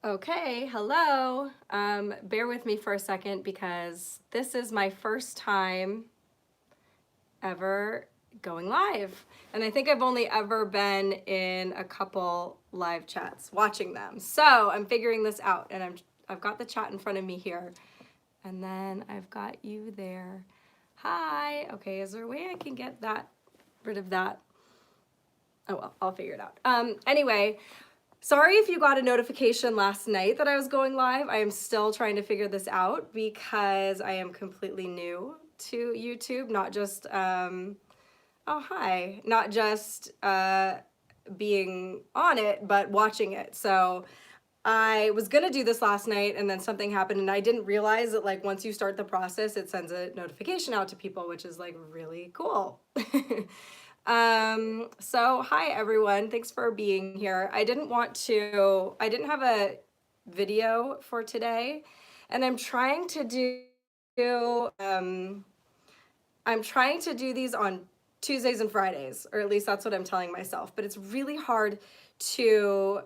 Okay, hello. Bear with me for a second because this is my first time ever going live. And I think I've only ever been in a couple live chats watching them. So I'm figuring this out and I've got the chat in front of me here. And then I've got you there. Hi. Okay, is there a way I can get rid of that? Oh well, I'll figure it out. Anyway, sorry if you got a notification last night that I was going live. I am still trying to figure this out because I am completely new to YouTube, not just, oh, hi, not just being on it, but watching it. So I was gonna do this last night and then something happened and I didn't realize that like once you start the process, it sends a notification out to people, which is like really cool. So hi everyone, thanks for being here. I didn't have a video for today and I'm trying to do these on Tuesdays and Fridays, or at least that's what I'm telling myself, but it's really hard to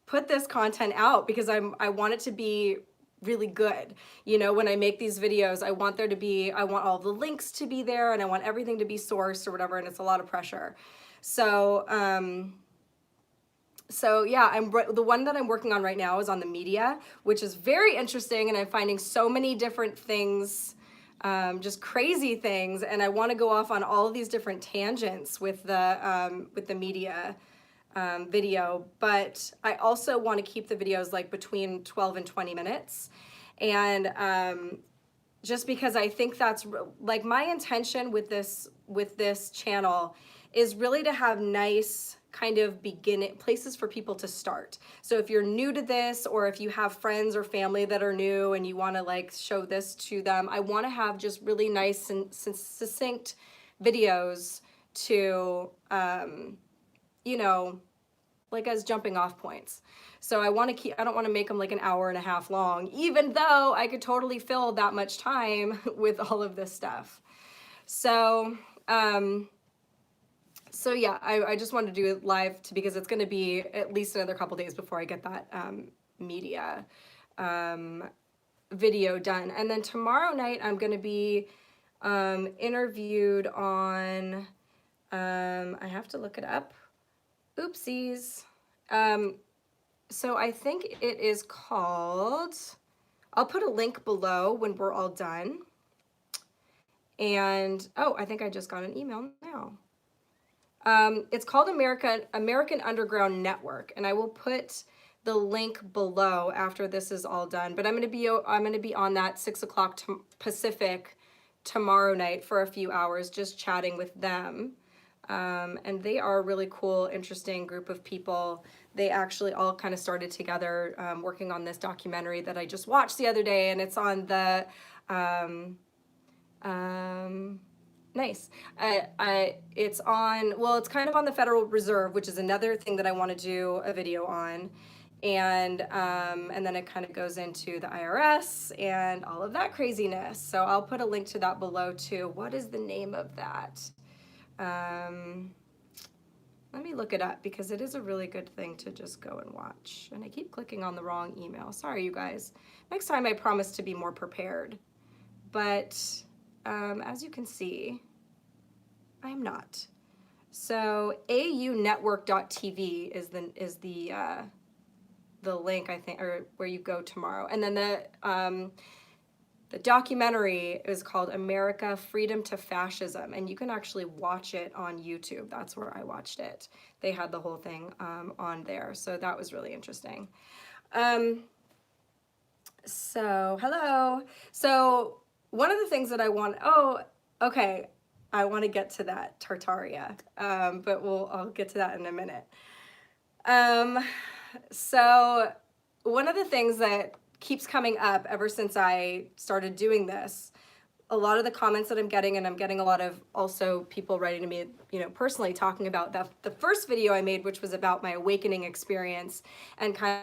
put this content out because I want it to be really good. You know, when I make these videos, I want all the links to be there and I want everything to be sourced or whatever, and it's a lot of pressure. So, yeah, the one that I'm working on right now is on the media, which is very interesting, and I'm finding so many different things, just crazy things, and I want to go off on all of these different tangents with the media video, but I also want to keep the videos like between 12 and 20 minutes. And just because I think that's like my intention with this channel is really to have nice kind of beginning places for people to start. So if you're new to this, or if you have friends or family that are new and you want to like show this to them, I want to have just really nice and succinct videos to you know, like as jumping off points. So I don't want to make them like an hour and a half long, even though I could totally fill that much time with all of this stuff. So, yeah, I just wanted to do it live because it's going to be at least another couple days before I get that media video done. And then tomorrow night I'm going to be interviewed on, I have to look it up. Oopsies. So I think it is called, I'll put a link below when we're all done. And, oh, I think I just got an email now. It's called American Underground Network, and I will put the link below after this is all done. But I'm gonna be on that 6 o'clock Pacific tomorrow night for a few hours, just chatting with them. And they are a really cool, interesting group of people. They actually all kind of started together working on this documentary that I just watched the other day, and it's on the, nice. It's on, well, it's kind of on the Federal Reserve, which is another thing that I want to do a video on. And then it kind of goes into the IRS and all of that craziness. So I'll put a link to that below too. What is the name of that? Let me look it up because it is a really good thing to just go and watch. And I keep clicking on the wrong email. Sorry, you guys. Next time I promise to be more prepared. But as you can see, I am not. So aunetwork.tv is the link, I think, or where you go tomorrow. And then the documentary is called America, Freedom to Fascism, and you can actually watch it on YouTube. That's where I watched it. They had the whole thing on there, so that was really interesting. So, hello. So, one of the things that I want, I want to get to that Tartaria, but I'll get to that in a minute. So, one of the things that keeps coming up ever since I started doing this, a lot of the comments that I'm getting, and I'm getting a lot of also people writing to me, personally talking about the first video I made, which was about my awakening experience and kind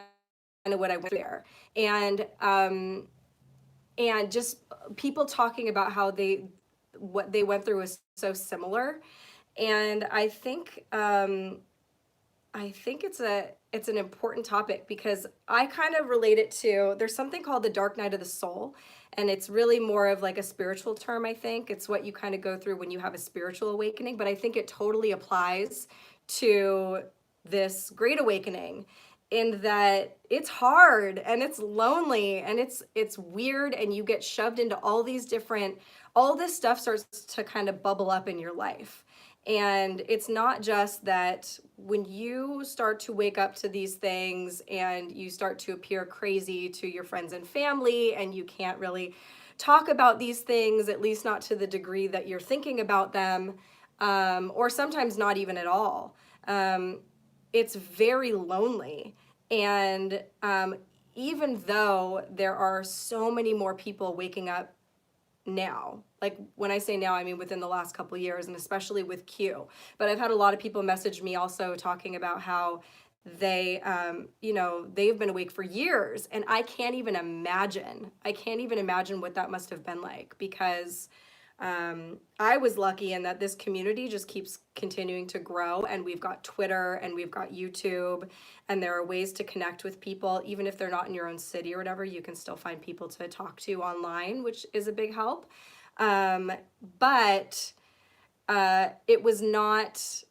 of what I went through there. And just people talking about how what they went through was so similar. And I think, I think it's an important topic because I kind of relate it to, there's something called the dark night of the soul, and it's really more of like a spiritual term. I think it's what you kind of go through when you have a spiritual awakening, but I think it totally applies to this great awakening, in that it's hard and it's lonely and it's weird, and you get shoved into all these different, all this stuff starts to kind of bubble up in your life. And it's not just that when you start to wake up to these things and you start to appear crazy to your friends and family, and you can't really talk about these things, at least not to the degree that you're thinking about them, or sometimes not even at all. It's very lonely. And even though there are so many more people waking up now, like when I say now, I mean within the last couple of years, and especially with Q, but I've had a lot of people message me also talking about how they they've been awake for years, and I can't even imagine what that must have been like, because I was lucky in that this community just keeps continuing to grow, and we've got Twitter and we've got YouTube, and there are ways to connect with people. Even if they're not in your own city or whatever, you can still find people to talk to online, which is a big help. But it was not,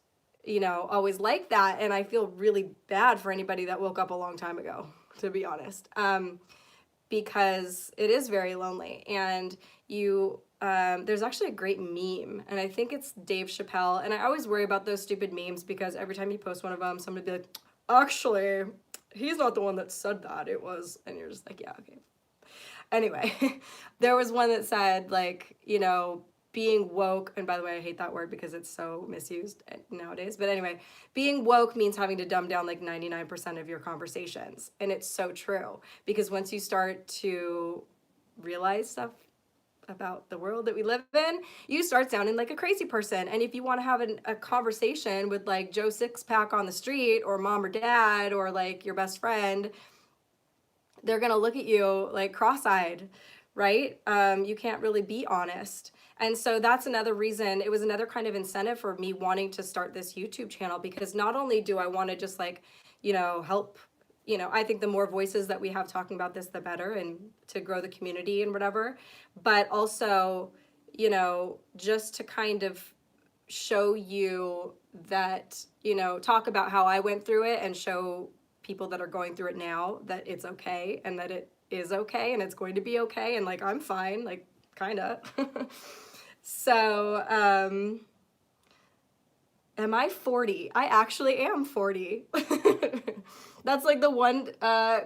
always like that. And I feel really bad for anybody that woke up a long time ago, to be honest, because it is very lonely. And there's actually a great meme, and I think it's Dave Chappelle. And I always worry about those stupid memes, because every time you post one of them, somebody will be like, actually, he's not the one that said that, it was, and you're just like, yeah, okay. Anyway, there was one that said, like, being woke, and by the way, I hate that word because it's so misused nowadays, but anyway, being woke means having to dumb down like 99% of your conversations. And it's so true, because once you start to realize stuff about the world that we live in, you start sounding like a crazy person. And if you want to have a conversation with like Joe Sixpack on the street, or mom or dad, or like your best friend, they're going to look at you like cross-eyed, right? You can't really be honest. And so that's another reason, it was another kind of incentive for me wanting to start this YouTube channel, because not only do I want to just like, help, I think the more voices that we have talking about this, the better, and to grow the community and whatever, but also, just to kind of show you that, talk about how I went through it, and show people that are going through it now that it's okay, and that it is okay, and it's going to be okay, and like I'm fine, like kind of. So am I 40? I actually am 40. That's like the one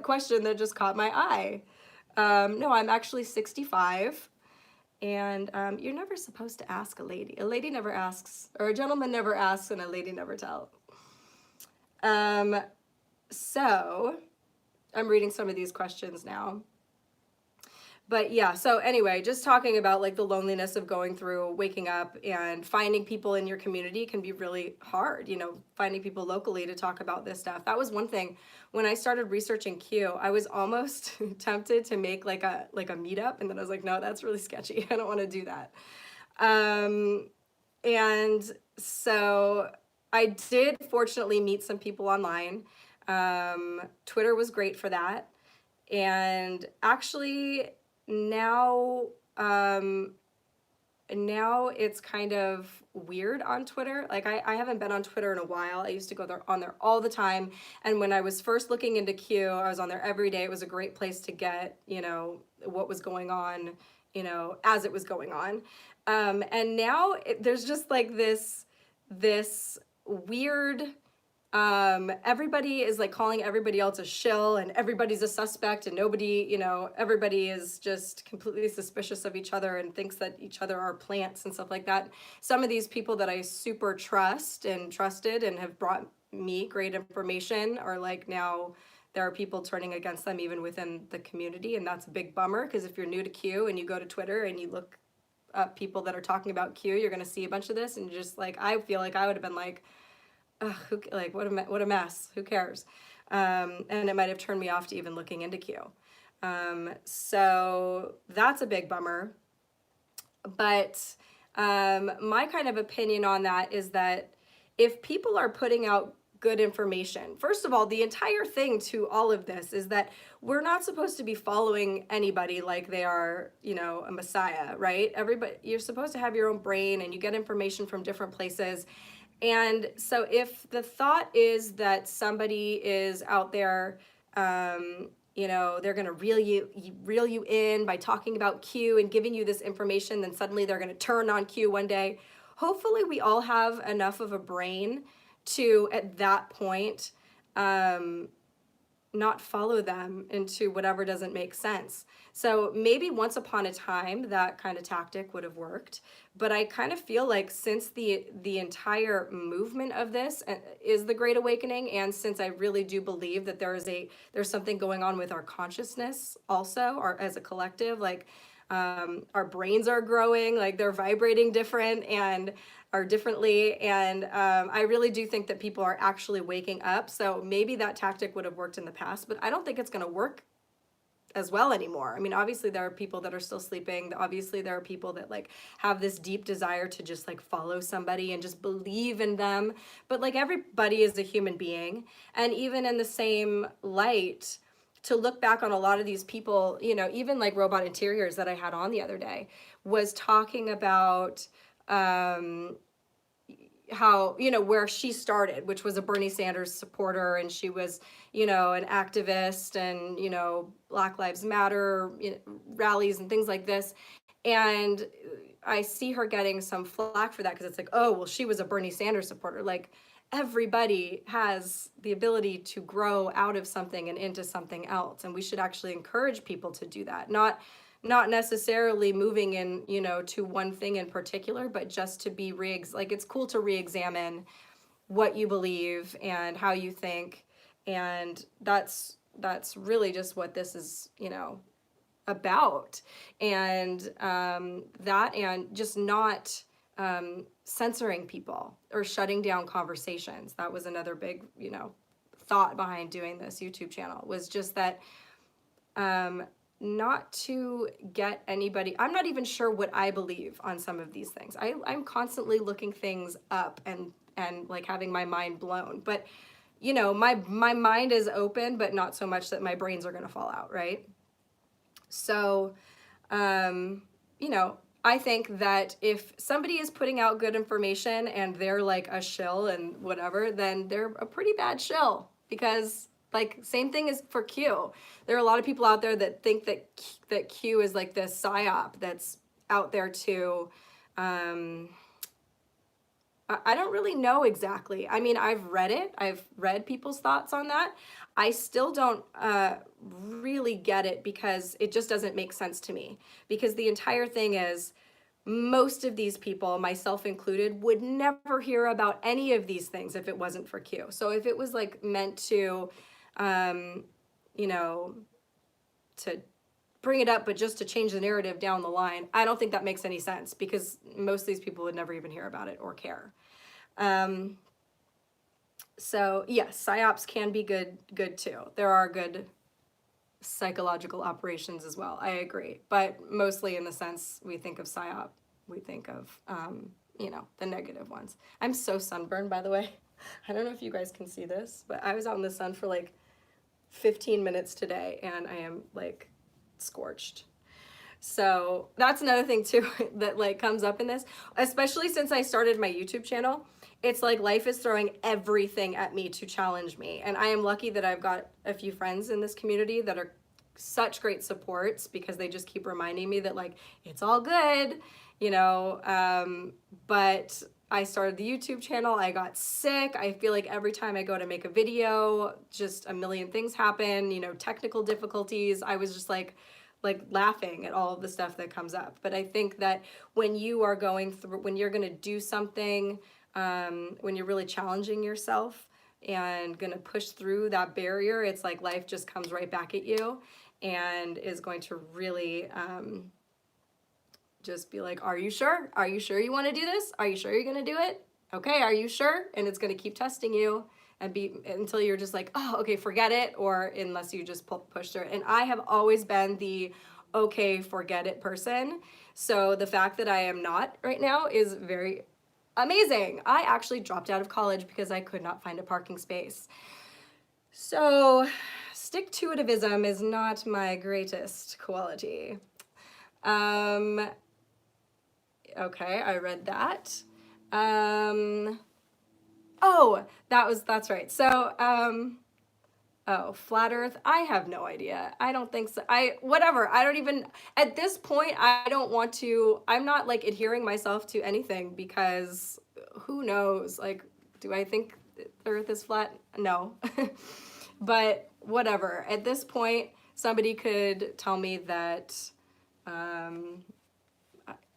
question that just caught my eye. No, I'm actually 65. And you're never supposed to ask a lady. A lady never asks, or a gentleman never asks, and a lady never tells. So I'm reading some of these questions now. But yeah, so anyway, just talking about like the loneliness of going through waking up, and finding people in your community can be really hard, finding people locally to talk about this stuff. That was one thing. When I started researching Q, I was almost tempted to make like a meetup, and then I was like, no, that's really sketchy. I don't want to do that. And so I did fortunately meet some people online. Twitter was great for that. And actually, now it's kind of weird on Twitter. Like I haven't been on Twitter in a while. I used to go on there all the time. And when I was first looking into Q, I was on there every day. It was a great place to get, what was going on, as it was going on. And now there's just like this weird, everybody is like calling everybody else a shill, and everybody's a suspect, and nobody, everybody is just completely suspicious of each other and thinks that each other are plants and stuff like that. Some of these people that I super trusted and have brought me great information are like, now there are people turning against them even within the community. And that's a big bummer, because if you're new to Q and you go to Twitter and you look up people that are talking about Q, you're going to see a bunch of this, and just like, I feel like I would have been like, ugh, what a mess. Who cares? And it might have turned me off to even looking into Q. So that's a big bummer. But my kind of opinion on that is that if people are putting out good information. First of all, the entire thing to all of this is that we're not supposed to be following anybody like they are, you know, a messiah, right? Everybody, you're supposed to have your own brain and you get information from different places. And so if the thought is that somebody is out there, you know, they're going to reel you in by talking about Q and giving you this information, then suddenly they're going to turn on Q one day. Hopefully we all have enough of a brain to, at that point, not follow them into whatever doesn't make sense. So maybe once upon a time that kind of tactic would have worked, but I kind of feel like since the entire movement of this is the Great Awakening, and since I really do believe that there's something going on with our consciousness also, or as a collective, like our brains are growing, like they're vibrating different and are differently. And I really do think that people are actually waking up. So maybe that tactic would have worked in the past, but I don't think it's going to work as well anymore. I mean, obviously there are people that are still sleeping. Obviously there are people that like have this deep desire to just like follow somebody and just believe in them. But like everybody is a human being. And even in the same light, to look back on a lot of these people, you know, even like Robot Interiors that I had on the other day was talking about how, you know, where she started, which was a Bernie Sanders supporter, and she was, you know, an activist and, you know, Black Lives Matter, you know, rallies and things like this. And I see her getting some flack for that because it's like, oh, well, she was a Bernie Sanders supporter. Like, everybody has the ability to grow out of something and into something else. And we should actually encourage people to do that. Not necessarily moving in, you know, to one thing in particular, but just to be like, it's cool to re-examine what you believe and how you think. And that's really just what this is, you know, about. And that, and just not censoring people or shutting down conversations. That was another big, you know, thought behind doing this YouTube channel, was just that not to get anybody, I'm not even sure what I believe on some of these things. I'm constantly looking things up and like having my mind blown. But, you know, my mind is open, but not so much that my brains are going to fall out, right? So, you know, I think that if somebody is putting out good information and they're like a shill and whatever, then they're a pretty bad shill, because like same thing is for Q. There are a lot of people out there that think that Q is like this psyop that's out there to, I don't really know exactly. I mean, I've read it. I've read people's thoughts on that. I still don't really get it because it just doesn't make sense to me. Because the entire thing is, most of these people, myself included, would never hear about any of these things if it wasn't for Q. So if it was like meant to, you know, to bring it up, but just to change the narrative down the line, I don't think that makes any sense, because most of these people would never even hear about it or care. So yes, psyops can be good too. There are good psychological operations as well. I agree, but mostly in the sense we think of psyop, we think of you know, the negative ones. I'm so sunburned, by the way. I don't know if you guys can see this, but I was out in the sun for like 15 minutes today and I am like scorched. So that's another thing too that like comes up in this, especially since I started my YouTube channel. It's like life is throwing everything at me to challenge me. And I am lucky that I've got a few friends in this community that are such great supports, because they just keep reminding me that like, it's all good, you know. But I started the YouTube channel, I got sick. I feel like every time I go to make a video, just a million things happen, you know, technical difficulties. I was just like laughing at all of the stuff that comes up. But I think that when you are going through, when you're going to do something, when you're really challenging yourself and going to push through that barrier, it's like life just comes right back at you and is going to really just be like, are you sure? Are you sure you want to do this? Are you sure you're going to do it? Okay, are you sure? And it's going to keep testing you and be until you're just like, oh, okay, forget it, or unless you just push through it. And I have always been the okay, forget it person. So the fact that I am not right now is very amazing. I actually dropped out of college because I could not find a parking space. So stick-to-itivism is not my greatest quality. Okay, I read that. Oh, that's right. So, oh, flat Earth. I have no idea. I don't think so. Whatever. I don't even, at this point, I don't want to, I'm not like adhering myself to anything because who knows? Like, do I think Earth is flat? No. But whatever. At this point, somebody could tell me that,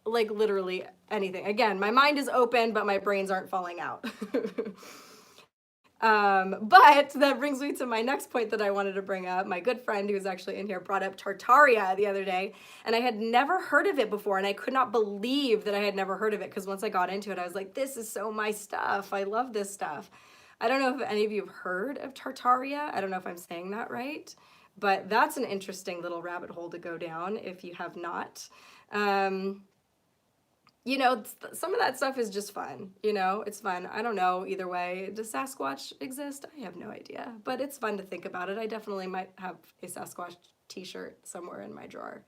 like literally anything. Again, my mind is open, but my brains aren't falling out. But that brings me to my next point that I wanted to bring up. My good friend who's actually in here brought up Tartaria the other day, and I had never heard of it before, and I could not believe that I had never heard of it because once I got into it, I was like, this is so my stuff. I love this stuff. I don't know if any of you have heard of Tartaria. I don't know if I'm saying that right, but that's an interesting little rabbit hole to go down if you have not. You know, some of that stuff is just fun, you know, it's fun. I don't know either way. Does Sasquatch exist? I have no idea, but it's fun to think about it. I definitely might have a Sasquatch t-shirt somewhere in my drawer.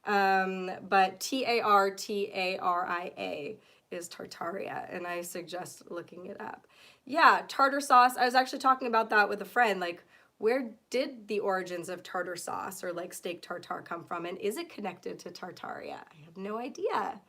But Tartaria is Tartaria, and I suggest looking it up. Yeah, tartar sauce. I was actually talking about that with a friend, like, where did the origins of tartar sauce or like steak tartare come from? And is it connected to Tartaria? I have no idea.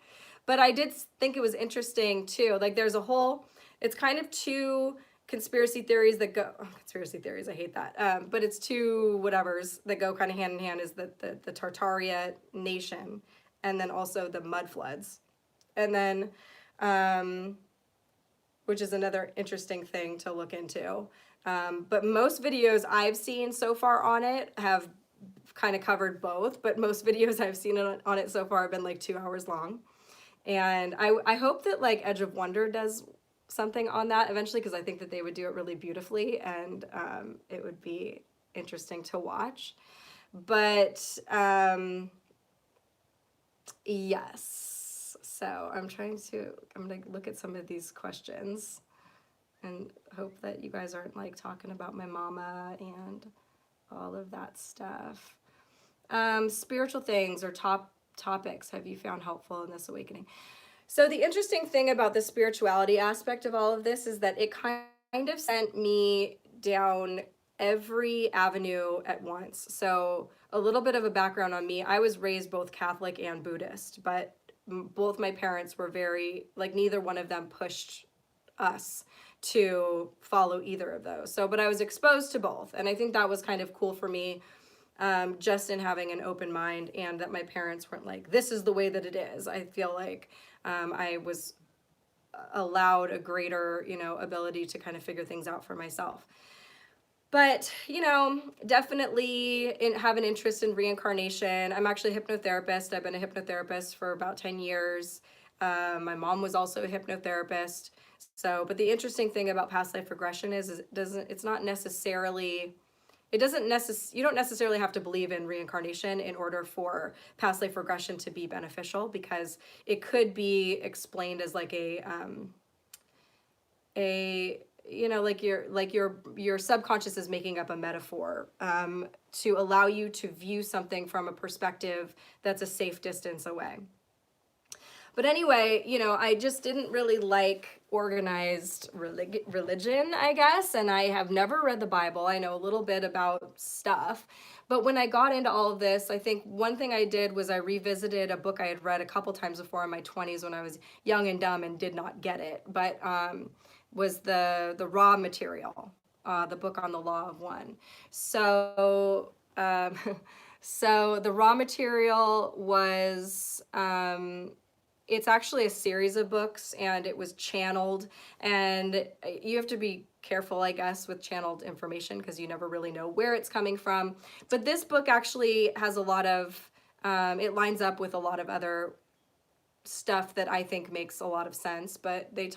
But I did think it was interesting too. Like there's a whole, it's kind of two conspiracy theories that go, conspiracy theories, I hate that. But it's two whatevers that go kind of hand in hand is the Tartaria nation and then also the mud floods. And then, which is another interesting thing to look into. But most videos I've seen so far on it have kind of covered both, but most videos I've seen on it so far have been like 2 hours long. And I hope that like Edge of Wonder does something on that eventually because I think that they would do it really beautifully and it would be interesting to watch. But yes, so I'm going to look at some of these questions and hope that you guys aren't like talking about my mama and all of that stuff. Spiritual things or topics have you found helpful in this awakening? So the interesting thing about the spirituality aspect of all of this is that it kind of sent me down every avenue at once. So a little bit of a background on me. I was raised both Catholic and Buddhist, but both my parents were very, like neither one of them pushed us to follow either of those. So, but I was exposed to both. And I think that was kind of cool for me. Just in having an open mind and that my parents weren't like, this is the way that it is. I feel like I was allowed a greater, you know, ability to kind of figure things out for myself. But, you know, definitely have an interest in reincarnation. I'm actually a hypnotherapist. I've been a hypnotherapist for about 10 years. My mom was also a hypnotherapist. So, but the interesting thing about past life regression is it's not necessarily, you don't necessarily have to believe in reincarnation in order for past life regression to be beneficial, because it could be explained as like you know, like your subconscious is making up a metaphor to allow you to view something from a perspective that's a safe distance away. But anyway, you know, I just didn't really like organized religion, I guess, and I have never read the Bible. I know a little bit about stuff, but when I got into all of this, I think one thing I did was I revisited a book I had read a couple times before in my 20s when I was young and dumb and did not get it, but was the Raw Material, the book on the Law of One. So so the Raw Material was it's actually a series of books, and it was channeled, and you have to be careful, I guess, with channeled information because you never really know where it's coming from. But this book actually has a lot of, it lines up with a lot of other stuff that I think makes a lot of sense, but they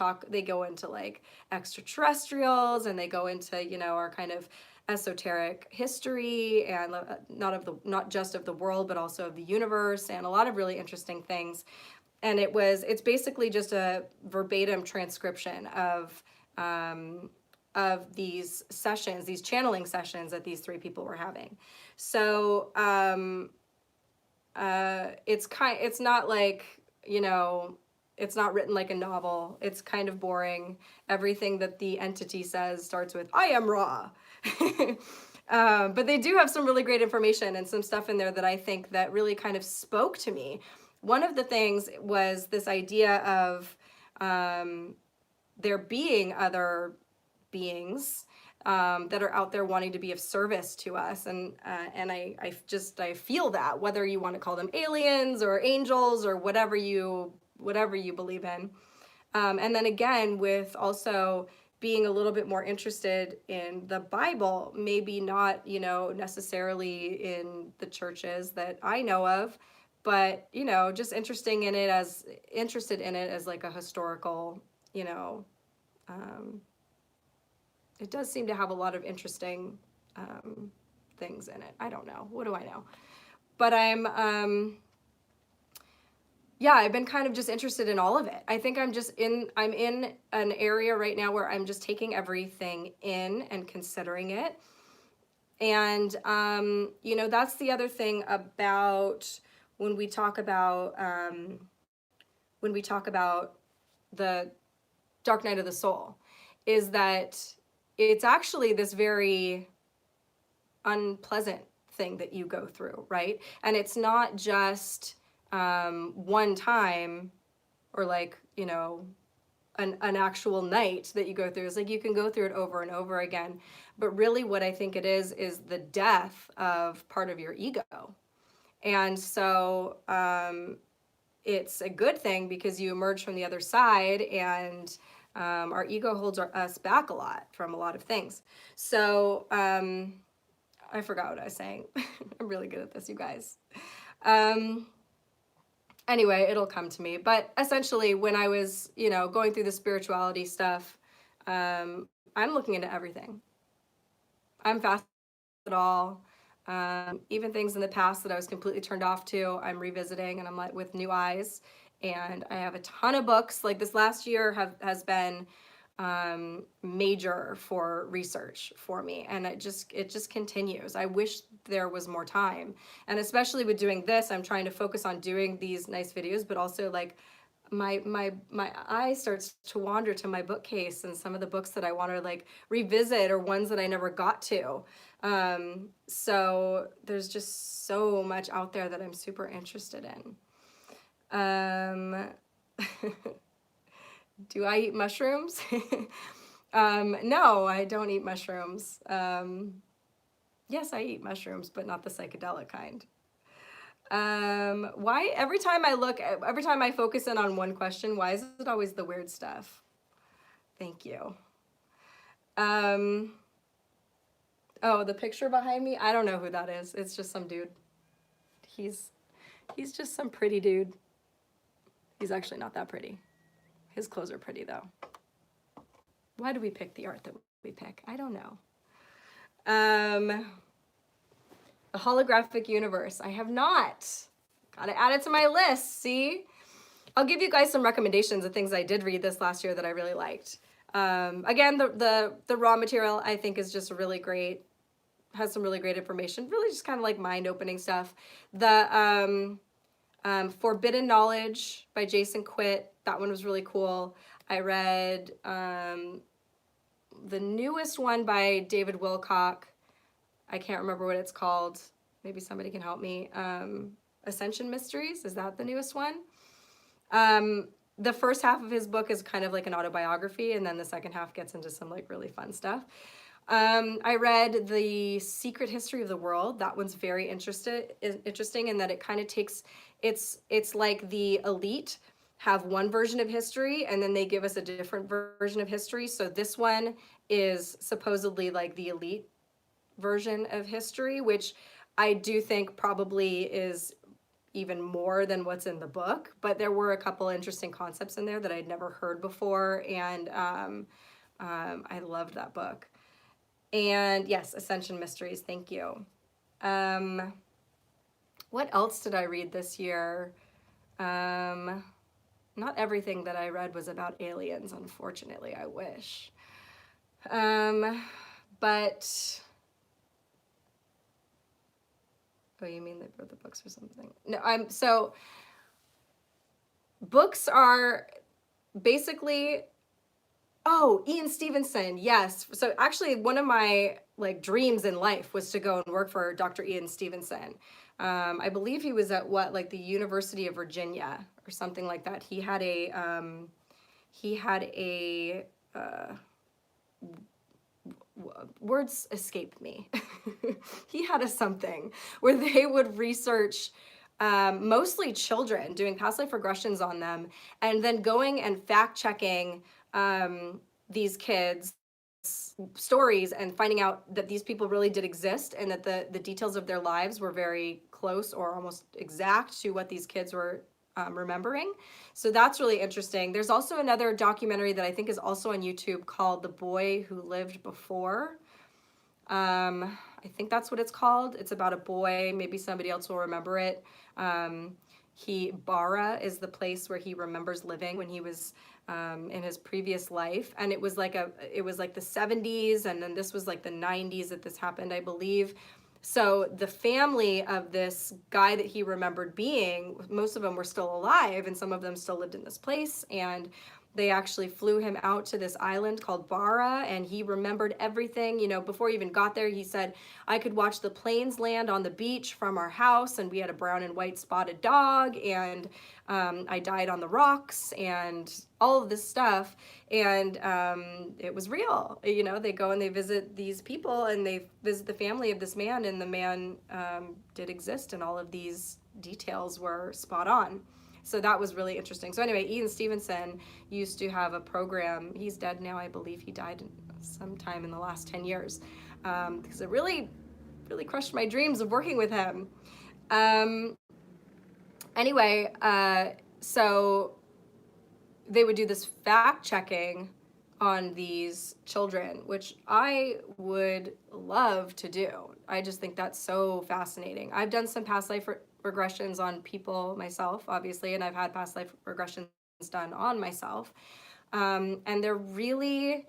go into like extraterrestrials, and they go into, you know, our kind of esoteric history, and not just of the world, but also of the universe, and a lot of really interesting things. it's basically just a verbatim transcription of these sessions, these channeling sessions that these three people were having. So it's not like, it's not written like a novel. It's kind of boring. Everything that the entity says starts with, I am Ra. But they do have some really great information and some stuff in there that I think that really kind of spoke to me. One of the things was this idea of there being other beings that are out there wanting to be of service to us, and I feel that, whether you want to call them aliens or angels or whatever you believe in. And then again, with also being a little bit more interested in the Bible, maybe not, necessarily in the churches that I know of, but, just interested in it as like a historical, it does seem to have a lot of interesting things in it. I don't know. What do I know? But I've been kind of just interested in all of it. I think I'm in an area right now where I'm just taking everything in and considering it. And, that's the other thing about when we talk about the dark night of the soul, is that it's actually this very unpleasant thing that you go through, right? And it's not just one time or like, an actual night that you go through. It's like you can go through it over and over again. But really what I think it is the death of part of your ego. And so it's a good thing because you emerge from the other side, and our ego holds us back a lot from a lot of things. So I forgot what I was saying. I'm really good at this, you guys. Anyway, it'll come to me. But essentially, when I was, going through the spirituality stuff, I'm looking into everything. I'm fascinated at all. Even things in the past that I was completely turned off to, I'm revisiting, and I'm like with new eyes. And I have a ton of books. Like this last year has been major for research for me, and it just continues. I wish there was more time, and especially with doing this, I'm trying to focus on doing these nice videos, but also like my eye starts to wander to my bookcase and some of the books that I want to like revisit, or ones that I never got to. So there's just so much out there that I'm super interested in. Do I eat mushrooms? No, I don't eat mushrooms. Yes, I eat mushrooms, but not the psychedelic kind. Why every time I focus in on one question, why is it always the weird stuff? Thank you. Oh, the picture behind me, I don't know who that is. It's just some dude. He's just some pretty dude. He's actually not that pretty. His clothes are pretty though. Why do we pick the art that we pick? I don't know. The holographic universe. I have not. Gotta add it to my list, see? I'll give you guys some recommendations of things I did read this last year that I really liked. Again, the raw material I think is just really great. Has some really great information. Really just kind of like mind-opening stuff. The Forbidden Knowledge by Jason Quitt. That one was really cool. I read the newest one by David Wilcock. I can't remember what it's called. Maybe somebody can help me. Ascension Mysteries, is that the newest one? The first half of his book is kind of like an autobiography, and then the second half gets into some like really fun stuff. I read The Secret History of the World. That one's very interesting in that it kind of takes, it's like the elite have one version of history, and then they give us a different version of history. So this one is supposedly like the elite version of history, which I do think probably is even more than what's in the book, but there were a couple interesting concepts in there that I'd never heard before, and I loved that book. And yes, Ascension Mysteries, thank you. What else did I read this year? not everything that I read was about aliens, unfortunately. I wish. But oh, you mean they wrote the books or something? No, so books are basically, oh, Ian Stevenson, yes. So actually one of my like dreams in life was to go and work for Dr. Ian Stevenson. I believe he was at what, like the University of Virginia or something like that. He had a words escaped me. He had a something where they would research mostly children, doing past life regressions on them, and then going and fact checking these kids' stories and finding out that these people really did exist and that the details of their lives were very close or almost exact to what these kids were remembering. So that's really interesting. There's also another documentary that I think is also on YouTube called The Boy Who Lived Before. I think that's what it's called. It's about a boy. Maybe somebody else will remember it. Bara is the place where he remembers living when he was in his previous life, and it was like the 70s, and then this was like the 90s that this happened, I believe. So the family of this guy that he remembered being, most of them were still alive, and some of them still lived in this place, and they actually flew him out to this island called Bara, and he remembered everything. You know, before he even got there, he said, I could watch the planes land on the beach from our house, and we had a brown and white spotted dog, and I died on the rocks, and all of this stuff. And it was real. You know, they go and they visit these people, and they visit the family of this man, and the man did exist, and all of these details were spot on. So that was really interesting. So anyway, Ian Stevenson used to have a program. He's dead now, I believe. He died sometime in the last 10 years because it really, really crushed my dreams of working with him. Anyway, so they would do this fact checking on these children, which I would love to do. I just think that's so fascinating. I've done some past life regressions on people myself, obviously, and I've had past life regressions done on myself. And they're really,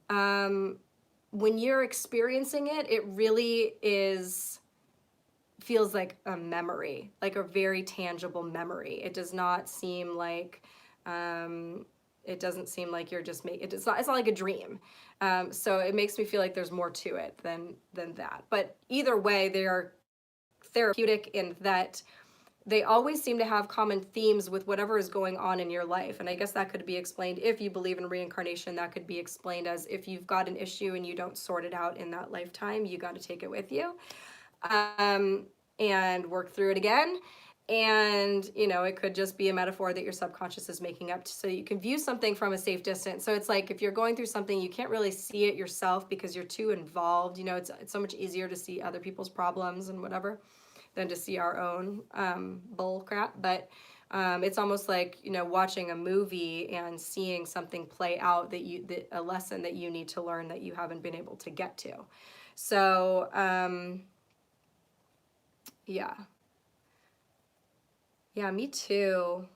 when you're experiencing it, it really feels like a memory, like a very tangible memory. It does not seem like, it doesn't seem like you're just making, it's not like a dream. So it makes me feel like there's more to it than that. But either way, they are therapeutic in that they always seem to have common themes with whatever is going on in your life. And I guess that could be explained, if you believe in reincarnation, that could be explained as if you've got an issue and you don't sort it out in that lifetime, you got to take it with you and work through it again. And, you know, it could just be a metaphor that your subconscious is making up so you can view something from a safe distance. So it's like if you're going through something, you can't really see it yourself because you're too involved. You know, it's so much easier to see other people's problems and whatever than to see our own bull crap. But it's almost like, you know, watching a movie and seeing something play out a lesson that you need to learn that you haven't been able to get to. So, yeah. Yeah, me too.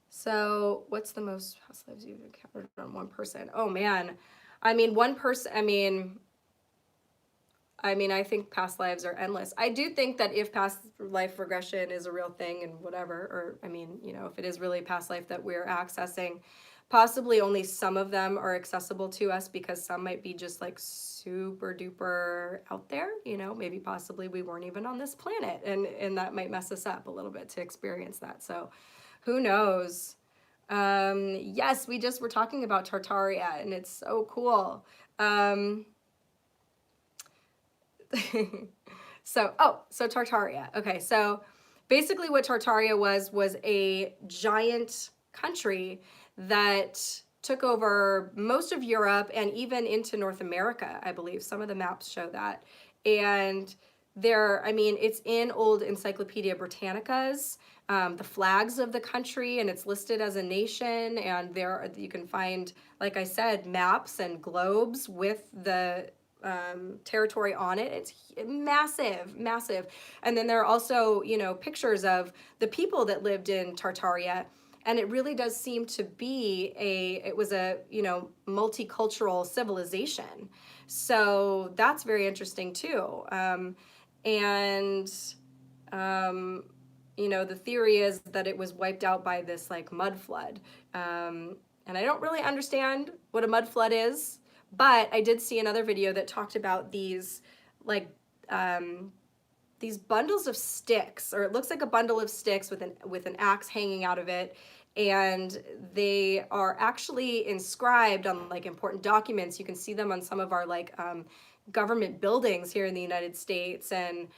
So what's the most past lives you've encountered on one person? Oh man. I mean, one person, I think past lives are endless. I do think that if past life regression is a real thing and whatever, or you know, if it is really past life that we're accessing, possibly only some of them are accessible to us because some might be just like super duper out there, you know, maybe possibly we weren't even on this planet, and that might mess us up a little bit to experience that. So who knows? Yes, we just were talking about Tartaria and it's so cool. So Tartaria. Okay, so basically what Tartaria was a giant country that took over most of Europe and even into North America, I believe. Some of the maps show that. And it's in old Encyclopedia Britannicas, the flags of the country, and it's listed as a nation. And you can find, like I said, maps and globes with the territory on it. It's massive, massive. And then there are also, you know, pictures of the people that lived in Tartaria. And it really does seem to be it was a, you know, multicultural civilization. So that's very interesting too. And, um, you know, the theory is that it was wiped out by this like mud flood. And I don't really understand what a mud flood is, but I did see another video that talked about like, these bundles of sticks, or it looks like a bundle of sticks with an axe hanging out of it, and they are actually inscribed on like important documents. You can see them on some of our like government buildings here in the United States, and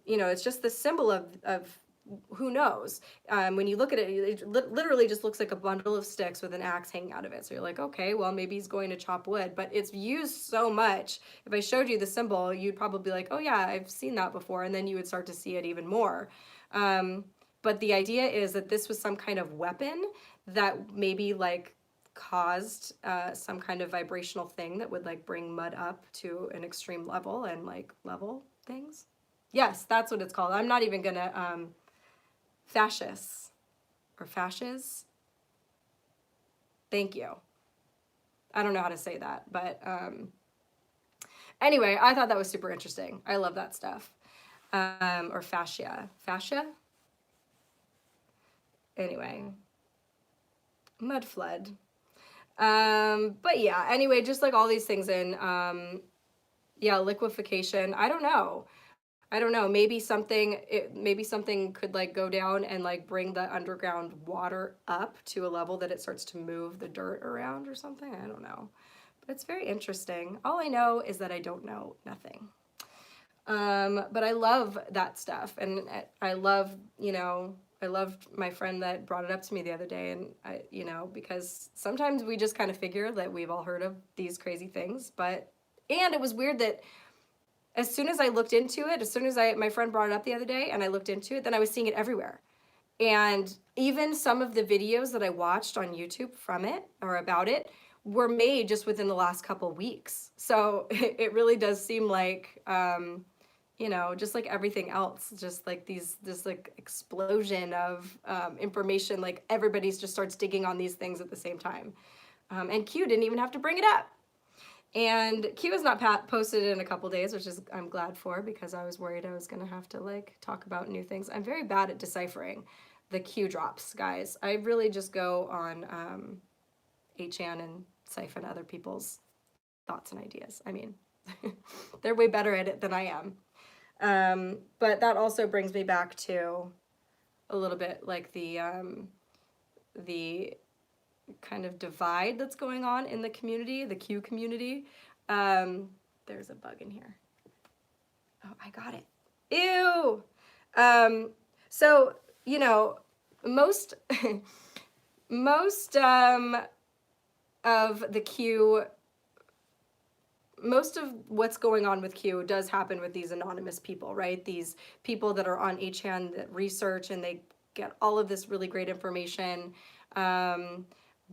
you know, it's just the symbol of who knows. When you look at it, it literally just looks like a bundle of sticks with an axe hanging out of it. So you're like, okay, well, maybe he's going to chop wood, but it's used so much. If I showed you the symbol, you'd probably be like, oh yeah, I've seen that before. And then you would start to see it even more. But the idea is that this was some kind of weapon that maybe like caused some kind of vibrational thing that would like bring mud up to an extreme level and like level things. Yes, that's what it's called. I'm not even gonna, fascists or fasces. Thank you. I don't know how to say that, but anyway, I thought that was super interesting. I love that stuff. Or fascia. Fascia? Anyway, mud flood. But yeah, anyway, just like all these things in, yeah, liquefaction. I don't know. Maybe something could like go down and like bring the underground water up to a level that it starts to move the dirt around or something. I don't know. But it's very interesting. All I know is that I don't know nothing. But I love that stuff. And I love, you know, I loved my friend that brought it up to me the other day. And I, you know, because sometimes we just kind of figure that we've all heard of these crazy things, and it was weird that as soon as I looked into it, my friend brought it up the other day and I looked into it, then I was seeing it everywhere. And even some of the videos that I watched on YouTube from it or about it were made just within the last couple of weeks. So it really does seem like, you know, just like everything else, just like this like explosion of information, like everybody's just starts digging on these things at the same time. And Q didn't even have to bring it up. And Q has not posted in a couple days, which is I'm glad for, because I was worried I was gonna have to like talk about new things. I'm very bad at deciphering the Q drops, guys. I really just go on 8chan and siphon other people's thoughts and ideas. I mean, they're way better at it than I am. But that also brings me back to a little bit like the kind of divide that's going on in the community, the Q community. There's a bug in here. Oh, I got it. Ew. So, you know, most of the Q, most of what's going on with Q does happen with these anonymous people, right? These people that are on 8chan that research and they get all of this really great information.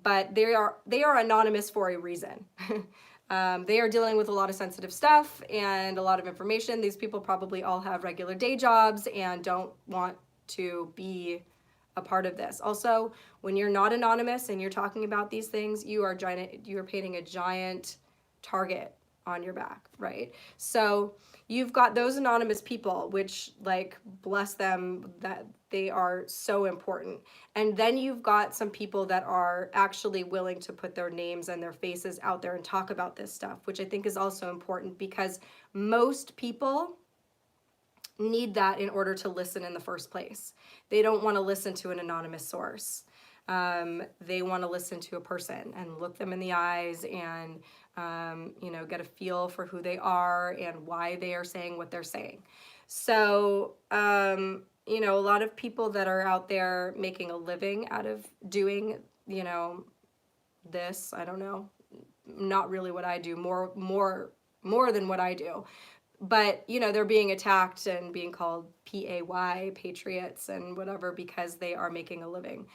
But they are anonymous for a reason. They are dealing with a lot of sensitive stuff and a lot of information. These people probably all have regular day jobs and don't want to be a part of this. Also, when you're not anonymous and you're talking about these things, you are painting a giant target on your back, right? So you've got those anonymous people, which like bless them that they are so important. And then you've got some people that are actually willing to put their names and their faces out there and talk about this stuff, which I think is also important because most people need that in order to listen in the first place. They don't want to listen to an anonymous source. They want to listen to a person and look them in the eyes and you know, get a feel for who they are and why they are saying what they're saying. So, you know, a lot of people that are out there making a living out of doing, you know, this, I don't know, not really what I do, more than what I do. But, you know, they're being attacked and being called PAY, patriots and whatever, because they are making a living.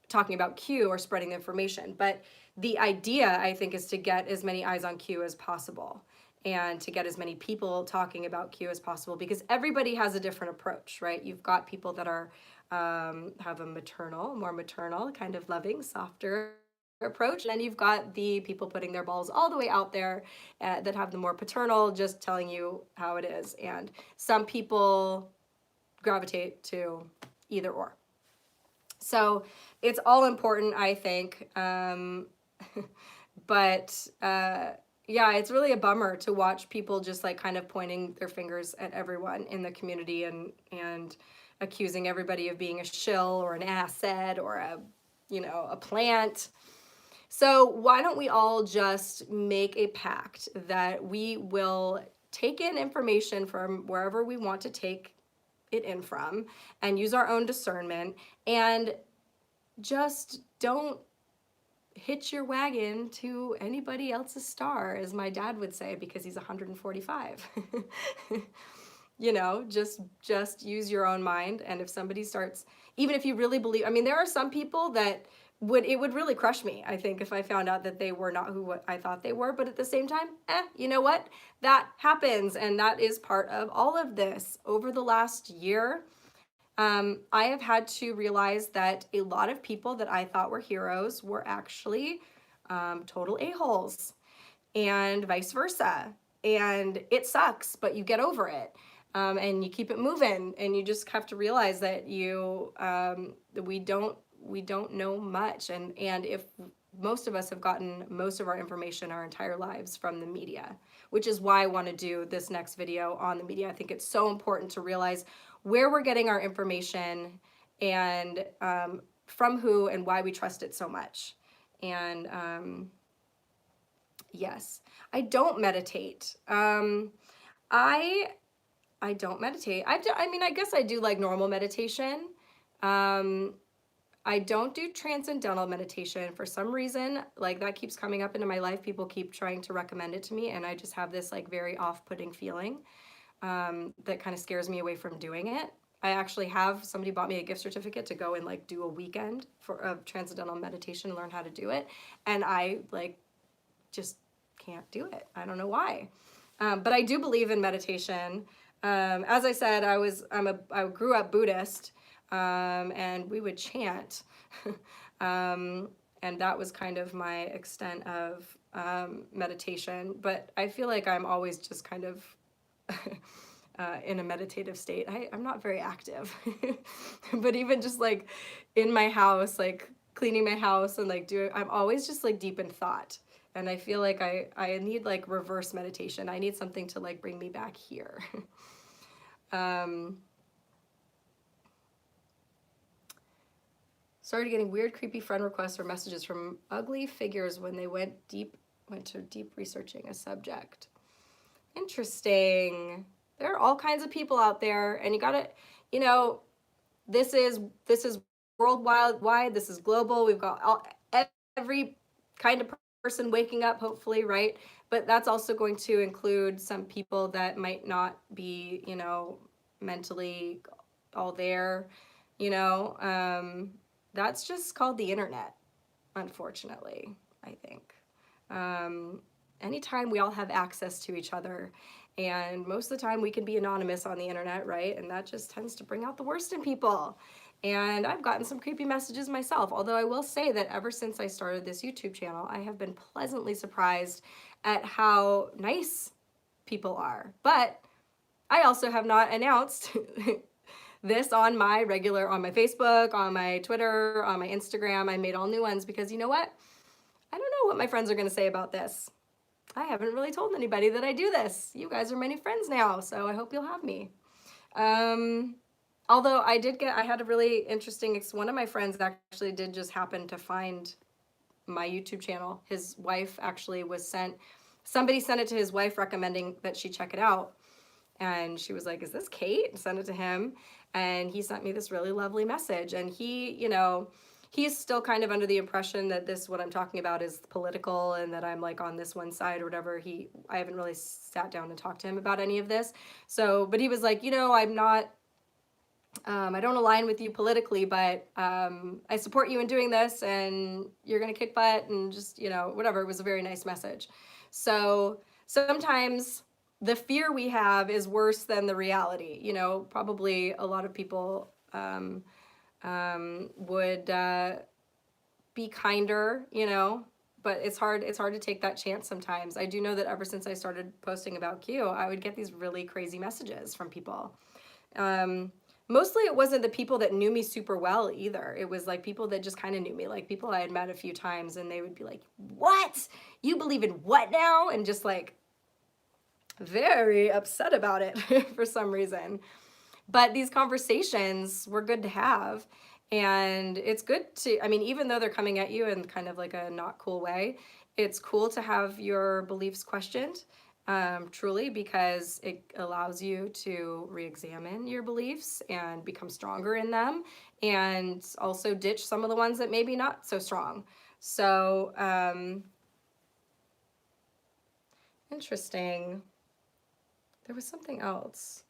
talking about Q or spreading the information. But the idea, I think, is to get as many eyes on Q as possible and to get as many people talking about Q as possible, because everybody has a different approach, right? You've got people that are have a more maternal, kind of loving, softer approach. And then you've got the people putting their balls all the way out there that have the more paternal, just telling you how it is. And some people gravitate to either or. So it's all important, I think. But yeah, it's really a bummer to watch people just like kind of pointing their fingers at everyone in the community and accusing everybody of being a shill or an asset or a plant. So why don't we all just make a pact that we will take in information from wherever we want to take it in from and use our own discernment, and just don't hitch your wagon to anybody else's star, as my dad would say, because he's 145. Just use your own mind. And if somebody starts, even if you really believe, I mean, there are some people that it would really crush me, I think, if I found out that they were not who I thought they were. But at the same time, you know what? That happens. And that is part of all of this. Over the last year, I have had to realize that a lot of people that I thought were heroes were actually total a-holes, and vice versa. And it sucks, but you get over it. And you keep it moving, and you just have to realize that we don't know much. And if most of us have gotten most of our information our entire lives from the media, which is why I want to do this next video on the media. I think it's so important to realize where we're getting our information and from who and why we trust it so much. And yes, I don't meditate. I don't meditate. I guess I do like normal meditation. I don't do transcendental meditation for some reason. Like, that keeps coming up into my life. People keep trying to recommend it to me, and I just have this like very off-putting feeling that kind of scares me away from doing it. I actually have somebody bought me a gift certificate to go and like do a weekend of transcendental meditation and learn how to do it, and I like just can't do it. I don't know why, but I do believe in meditation. As I said, I grew up Buddhist. And we would chant, and that was kind of my extent of meditation. But I feel like I'm always just kind of in a meditative state. I'm not very active, but even just like in my house, like cleaning my house and like I'm always just like deep in thought. And I feel like I need like reverse meditation. I need something to like bring me back here. Started getting weird, creepy friend requests or messages from ugly figures when they went to deep researching a subject. Interesting. There are all kinds of people out there, and you gotta, this is worldwide. This is global. We've got every kind of person waking up, hopefully, right? But that's also going to include some people that might not be, mentally all there, That's just called the internet, unfortunately, I think. Anytime we all have access to each other, and most of the time we can be anonymous on the internet, right? And that just tends to bring out the worst in people. And I've gotten some creepy messages myself, although I will say that ever since I started this YouTube channel, I have been pleasantly surprised at how nice people are. But I also have not announced this on my Facebook, on my Twitter, on my Instagram. I made all new ones because you know what? I don't know what my friends are going to say about this. I haven't really told anybody that I do this. You guys are many friends now, so I hope you'll have me. Although I had a really interesting, one of my friends actually did just happen to find my YouTube channel. His wife actually somebody sent it to his wife recommending that she check it out. And she was like, is this Kate? And sent it to him. And he sent me this really lovely message. And he's still kind of under the impression that what I'm talking about is political and that I'm like on this one side or whatever. I haven't really sat down and talked to him about any of this. So, but he was like, I'm not I don't align with you politically, but I support you in doing this, and you're going to kick butt, and just, whatever. It was a very nice message. So sometimes the fear we have is worse than the reality. Probably a lot of people would be kinder, but it's hard. It's hard to take that chance sometimes. I do know that ever since I started posting about Q, I would get these really crazy messages from people. Mostly it wasn't the people that knew me super well either. It was like people that just kind of knew me, like people I had met a few times, and they would be like, "What? You believe in what now?" And just like very upset about it for some reason. But these conversations were good to have. And it's good to, I mean, even though they're coming at you in kind of like a not cool way, it's cool to have your beliefs questioned, truly, because it allows you to re-examine your beliefs and become stronger in them, and also ditch some of the ones that maybe not so strong. So, interesting. There was something else.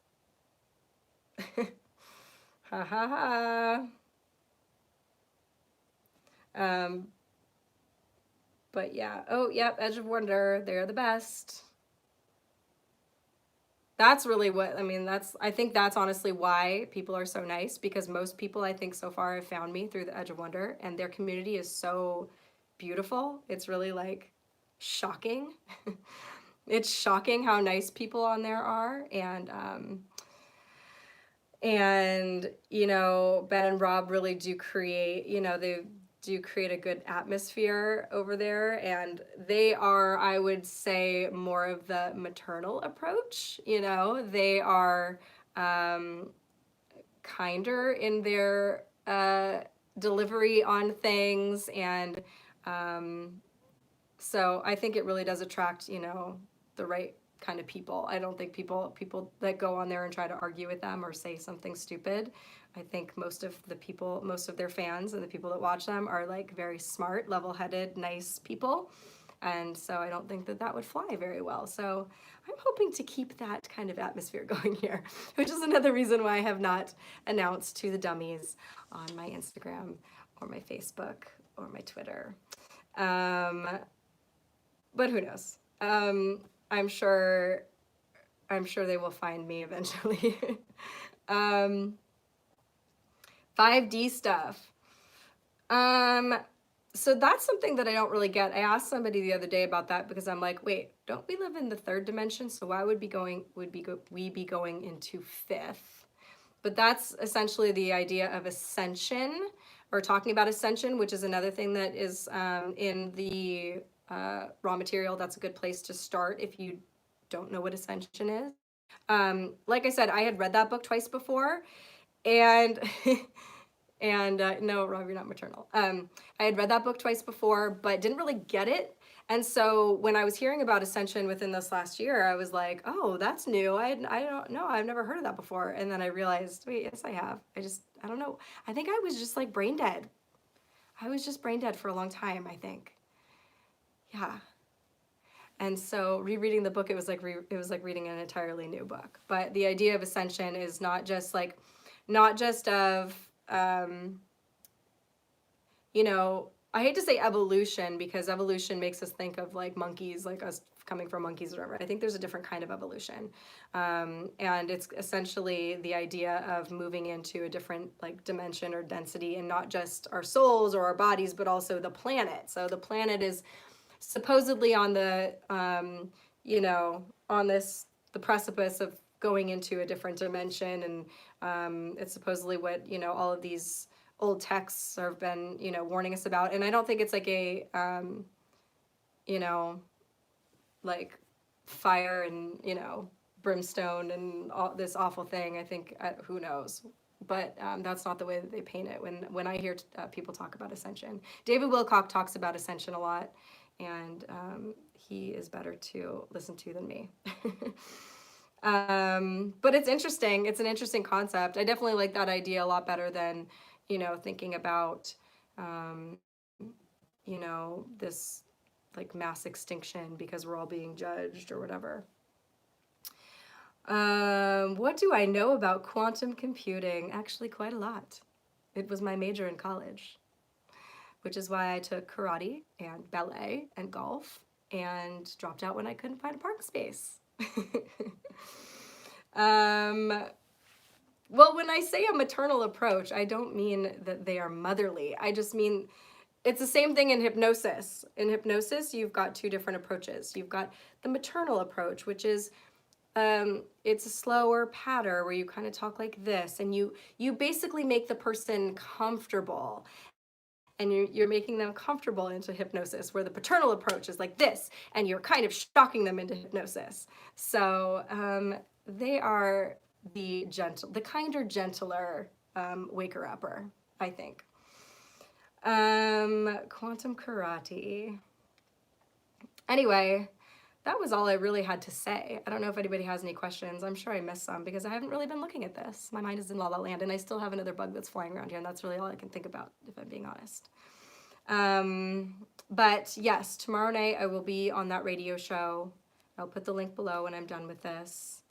Ha ha ha. Um, but yeah. Oh, yep. Edge of Wonder. They're the best. That's really what, I mean, I think that's honestly why people are so nice, because most people I think so far have found me through the Edge of Wonder, and their community is so beautiful. It's really like shocking. It's shocking how nice people on there are. And Ben and Rob really do create, they do create a good atmosphere over there, and they are, I would say, more of the maternal approach. They are kinder in their delivery on things, and so I think it really does attract, the right kind of people. I don't think people that go on there and try to argue with them or say something stupid. I think most of their fans and the people that watch them are like very smart, level-headed, nice people. And so I don't think that would fly very well. So I'm hoping to keep that kind of atmosphere going here, which is another reason why I have not announced to the dummies on my Instagram or my Facebook or my Twitter. But who knows? I'm sure they will find me eventually. 5D stuff. So that's something that I don't really get. I asked somebody the other day about that, because I'm like, wait, don't we live in the third dimension? So why would we be going into fifth? But that's essentially the idea of ascension, or talking about ascension, which is another thing that is in the raw material. That's a good place to start if you don't know what ascension is. Like I said, I had read that book twice before, and and no, Rob, you're not maternal. I had read that book twice before, but didn't really get it. And so when I was hearing about ascension within this last year, I was like, oh, that's new. I don't know. I've never heard of that before. And then I realized, wait, yes, I have. I don't know. I think I was just like brain dead. I was just brain dead for a long time, I think. Yeah. And so rereading the book, it was like reading an entirely new book. But the idea of ascension is not just of I hate to say evolution, because evolution makes us think of like monkeys, like us coming from monkeys or whatever. I think there's a different kind of evolution. And it's essentially the idea of moving into a different like dimension or density, and not just our souls or our bodies, but also the planet. So the planet is supposedly on the, the precipice of going into a different dimension. And it's supposedly what, all of these old texts have been, warning us about. And I don't think it's like a, like fire and, brimstone and all this awful thing. I think, who knows? But that's not the way that they paint it. When I hear people talk about ascension, David Wilcock talks about ascension a lot, and he is better to listen to than me. But it's interesting. It's an interesting concept. I definitely like that idea a lot better than, thinking about, this like mass extinction because we're all being judged or whatever. What do I know about quantum computing? Actually, quite a lot. It was my major in college, which is why I took karate and ballet and golf and dropped out when I couldn't find a park space. um, well, when I say a maternal approach, I don't mean that they are motherly. I just mean it's the same thing in hypnosis. In hypnosis, you've got two different approaches. You've got the maternal approach, which is it's a slower patter where you kind of talk like this, and you basically make the person comfortable, and you're making them comfortable into hypnosis. Where the paternal approach is like this, and you're kind of shocking them into hypnosis. So they are the kinder, gentler waker upper, I think. Quantum karate. Anyway, that was all I really had to say. I don't know if anybody has any questions. I'm sure I missed some because I haven't really been looking at this. My mind is in La La Land, and I still have another bug that's flying around here, and that's really all I can think about, if I'm being honest. But yes, tomorrow night I will be on that radio show. I'll put the link below when I'm done with this.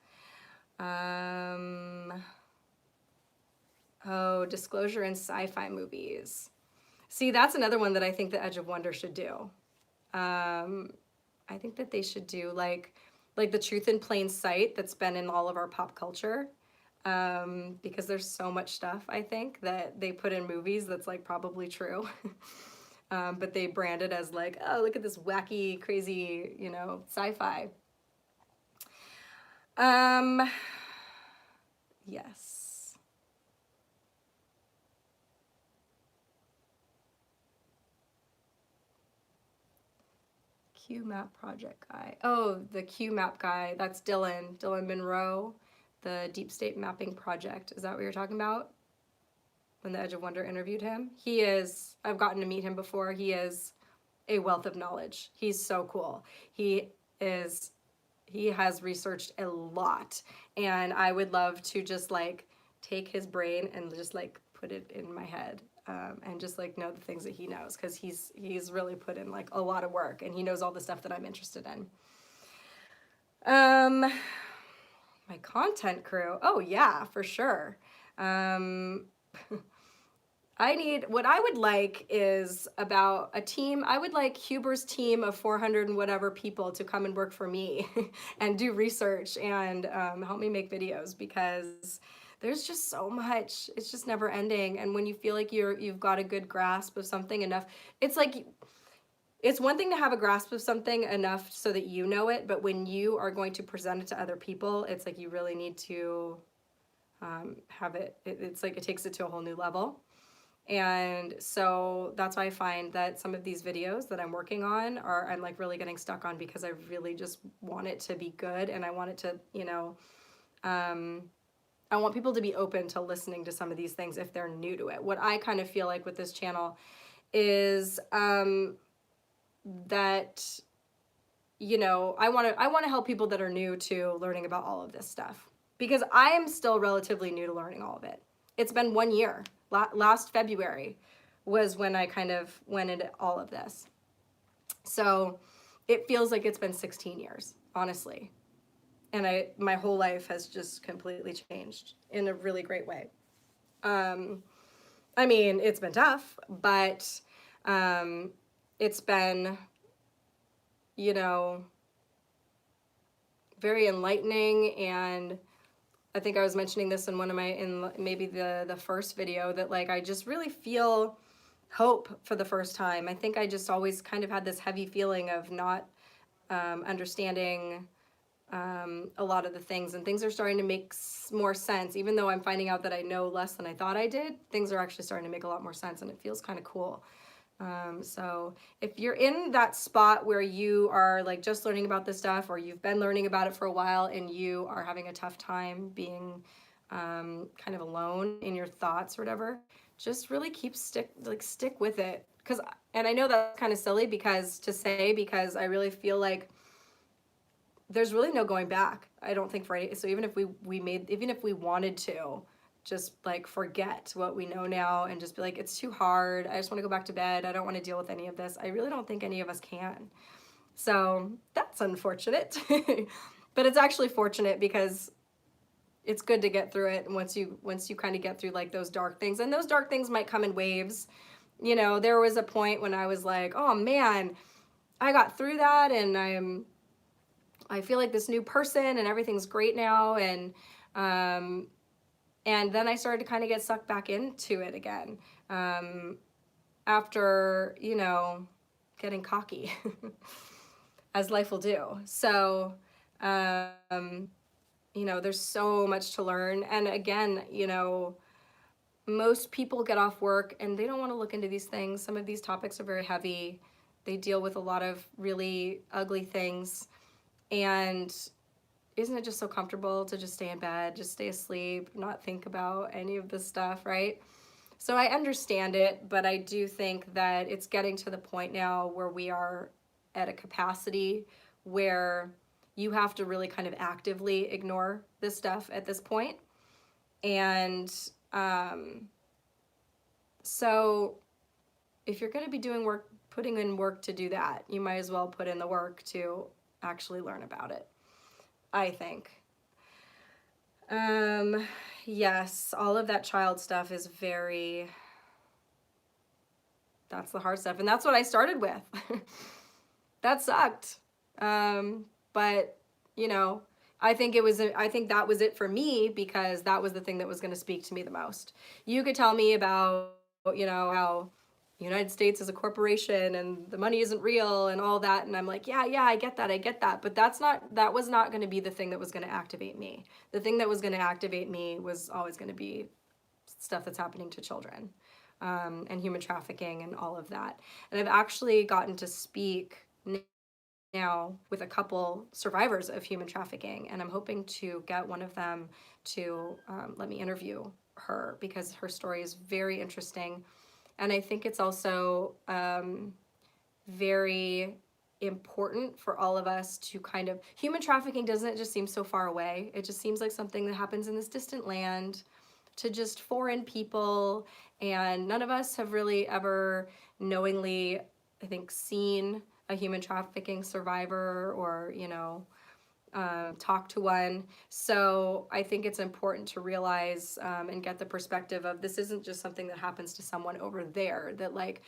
Oh, disclosure in sci-fi movies. See, that's another one that I think the Edge of Wonder should do. I think that they should do like the truth in plain sight that's been in all of our pop culture. Because there's so much stuff, I think, that they put in movies that's like probably true. But they brand it as like, oh, look at this wacky, crazy, you know, sci-fi. Yes. QMAP project guy. Oh, the QMAP guy. That's Dylan Monroe, the Deep State Mapping Project. Is that what you're talking about? When the Edge of Wonder interviewed him? He is, I've gotten to meet him before. He is a wealth of knowledge. He's so cool. He has researched a lot, and I would love to just like take his brain and just like put it in my head. And just like know the things that he knows, because he's really put in like a lot of work, and he knows all the stuff that I'm interested in. My content crew. Oh yeah, for sure. What I would like is about a team. I would like Huber's team of 400 and whatever people to come and work for me and do research and help me make videos, because there's just so much. It's just never ending. And when you feel like you've got a good grasp of something enough, it's like, it's one thing to have a grasp of something enough so that you know it, but when you are going to present it to other people, it's like you really need to have it. It's like it takes it to a whole new level. And so that's why I find that some of these videos that I'm working on I'm like really getting stuck on, because I really just want it to be good, and I want it to, you know, I want people to be open to listening to some of these things if they're new to it. What I kind of feel like with this channel is that, you know, I want to help people that are new to learning about all of this stuff, because I am still relatively new to learning all of it. It's been 1 year. Last February was when I kind of went into all of this. So it feels like it's been 16 years, honestly. And my whole life has just completely changed in a really great way. I mean, it's been tough, but it's been, you know, very enlightening. And I think I was mentioning this in maybe the first video, that like I just really feel hope for the first time. I think I just always kind of had this heavy feeling of not understanding a lot of the things, and things are starting to make more sense. Even though I'm finding out that I know less than I thought I did, things are actually starting to make a lot more sense, and it feels kind of cool. So if you're in that spot where you are like just learning about this stuff, or you've been learning about it for a while and you are having a tough time being kind of alone in your thoughts or whatever, just really stick with it. And I know that's kind of silly because I really feel like there's really no going back. I don't think so even if we wanted to just like forget what we know now and just be like, it's too hard, I just want to go back to bed, I don't want to deal with any of this, I really don't think any of us can. So that's unfortunate. But it's actually fortunate, because it's good to get through it. And once you kind of get through like those dark things, and those dark things might come in waves. You know, there was a point when I was like, oh man, I got through that, and I feel like this new person, and everything's great now. And then I started to kind of get sucked back into it again, after, you know, getting cocky, as life will do. So, you know, there's so much to learn. And again, you know, most people get off work and they don't want to look into these things. Some of these topics are very heavy. They deal with a lot of really ugly things. And isn't it just so comfortable to just stay in bed, just stay asleep, not think about any of this stuff, right? So I understand it, but I do think that it's getting to the point now where we are at a capacity where you have to really kind of actively ignore this stuff at this point. And so if you're going to be doing work, putting in work to do that, you might as well put in the work to actually learn about it, I think. Yes, all of that child stuff is very, that's the hard stuff. And that's what I started with. That sucked. But, you know, I think that was it for me, because that was the thing that was going to speak to me the most. You could tell me about, you know, how the United States is a corporation and the money isn't real and all that. And I'm like, yeah, I get that. But that was not going to be the thing that was going to activate me. The thing that was going to activate me was always going to be stuff that's happening to children, and human trafficking and all of that. And I've actually gotten to speak now with a couple survivors of human trafficking, and I'm hoping to get one of them to let me interview her, because her story is very interesting. And I think it's also very important for all of us to kind of, human trafficking doesn't just seem so far away. It just seems like something that happens in this distant land to just foreign people. And none of us have really ever knowingly, I think, seen a human trafficking survivor or, you know, talk to one. So I think it's important to realize and get the perspective of, this isn't just something that happens to someone over there, that like,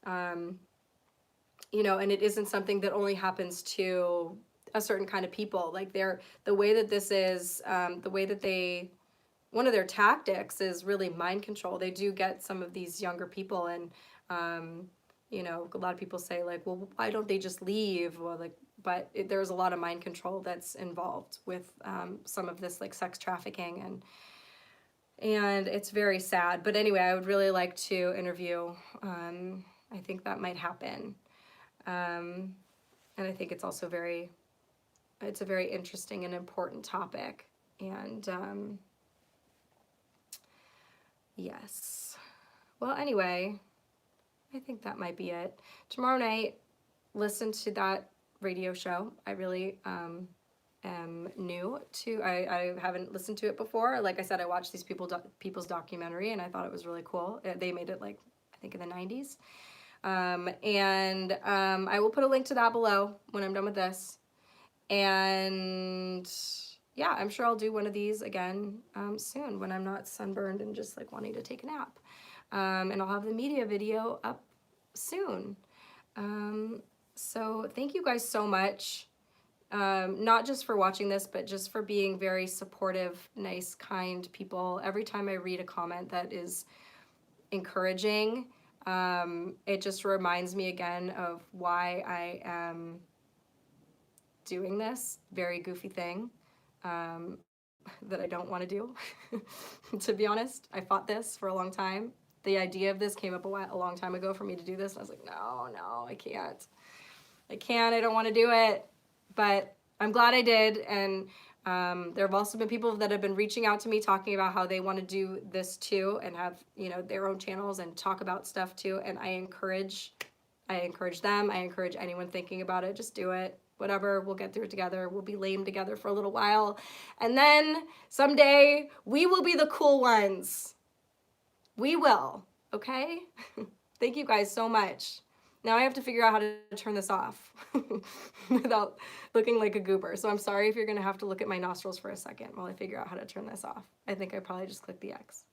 you know, and it isn't something that only happens to a certain kind of people. Like the way that this is, the way that one of their tactics is really mind control. They do get some of these younger people, and you know, a lot of people say like, well, why don't they just leave? Well, like, but there's a lot of mind control that's involved with some of this, like sex trafficking, and it's very sad. But anyway, I would really like to interview. I think that might happen, and I think it's also it's a very interesting and important topic. And yes. Well, anyway, I think that might be it. Tomorrow night, listen to that radio show. I really am new to, I haven't listened to it before. Like I said, I watched these people's documentary, and I thought it was really cool. They made it like, I think in the 90s. I will put a link to that below when I'm done with this. And yeah, I'm sure I'll do one of these again soon when I'm not sunburned and just like wanting to take a nap. And I'll have the media video up soon. So thank you guys so much, not just for watching this, but just for being very supportive, nice, kind people. Every time I read a comment that is encouraging, it just reminds me again of why I am doing this very goofy thing that I don't want to do. To be honest, I fought this for a long time. The idea of this came up a long time ago for me to do this, and I was like, no, I can't. I don't want to do it. But I'm glad I did, and there have also been people that have been reaching out to me talking about how they want to do this too, and have, you know, their own channels and talk about stuff too. And I encourage them. I encourage anyone thinking about it, just do it. Whatever, we'll get through it together. We'll be lame together for a little while, and then someday we will be the cool ones. We will, okay? Thank you guys so much. Now I have to figure out how to turn this off without looking like a goober. So I'm sorry if you're gonna have to look at my nostrils for a second while I figure out how to turn this off. I think I probably just clicked the X.